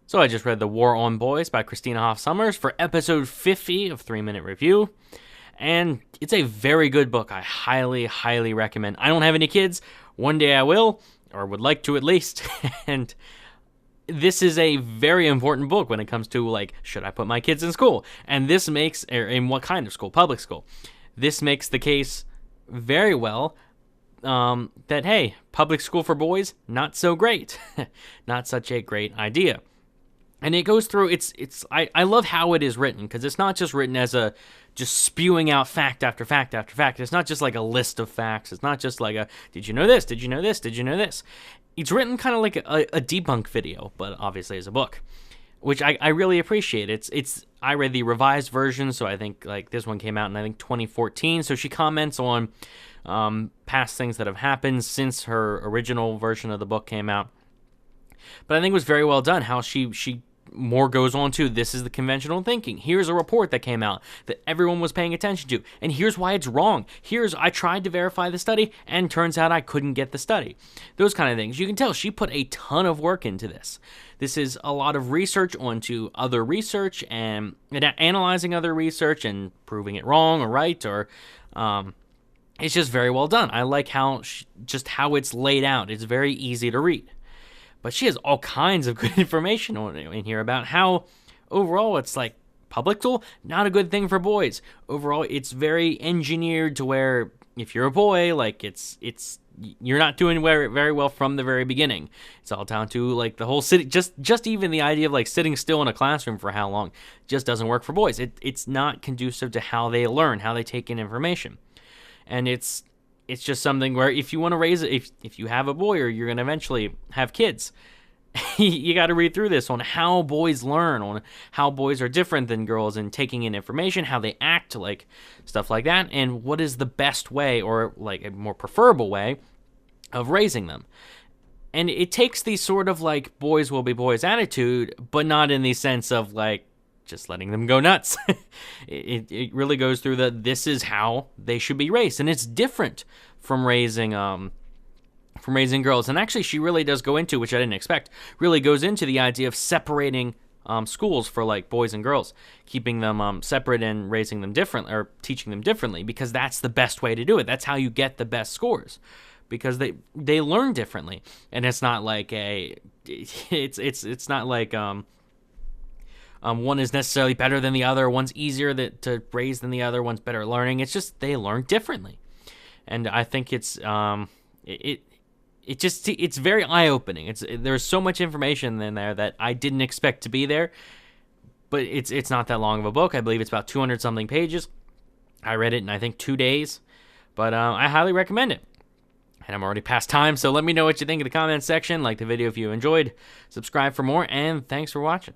So I just read The War on Boys by Christina Hoff Sommers for episode 50 of 3-Minute Review. And it's a very good book. I highly, highly recommend. I don't have any kids. One day I will, or would like to at least. And this is a very important book when it comes to, like, should I put my kids in school? And this makes, or in what kind of school? Public school. This makes the case very well that, hey, public school for boys, not so great. Not such a great idea. And it goes through, I love how it is written, because it's not just written as a, just spewing out fact after fact after fact. It's not just like a list of facts. It's not just like a, did you know this? Did you know this? Did you know this? It's written kind of like a debunk video, but obviously as a book, which I really appreciate. I read the revised version, so I think like this one came out in, I think, 2014. So she comments on past things that have happened since her original version of the book came out. But I think it was very well done, how she more goes on to, this is the conventional thinking. Here's a report that came out that everyone was paying attention to, and here's why it's wrong. I tried to verify the study, and turns out I couldn't get the study. Those kind of things. You can tell she put a ton of work into this. This is a lot of research onto other research, and analyzing other research and proving it wrong or right, or it's just very well done. I like how how it's laid out. It's very easy to read. But she has all kinds of good information in here about how overall it's like public school, not a good thing for boys. Overall, it's very engineered to where if you're a boy, like you're not doing very well from the very beginning. It's all down to like the whole city. Just even the idea of like sitting still in a classroom for how long just doesn't work for boys. It's not conducive to how they learn, how they take in information, and it's just something where if you want to raise it, if you have a boy or you're going to eventually have kids, you got to read through this on how boys learn, on how boys are different than girls and taking in information, how they act, like stuff like that, and what is the best way or like a more preferable way of raising them. And it takes these sort of like boys will be boys attitude, but not in the sense of like just letting them go nuts. It really goes through this is how they should be raised, and it's different from raising girls. And actually, she really does go into, which I didn't expect, really goes into the idea of separating schools for like boys and girls, keeping them separate and raising them different, or teaching them differently, because that's the best way to do it. That's how you get the best scores, because they learn differently, and it's not like it's not like one is necessarily better than the other. One's easier to raise than the other. One's better at learning. It's just they learn differently, and I think it's very eye-opening. There's so much information in there that I didn't expect to be there, but it's not that long of a book. I believe it's about 200-something pages. I read it in, I think, 2 days, but I highly recommend it. And I'm already past time, so let me know what you think in the comments section. Like the video if you enjoyed. Subscribe for more, and thanks for watching.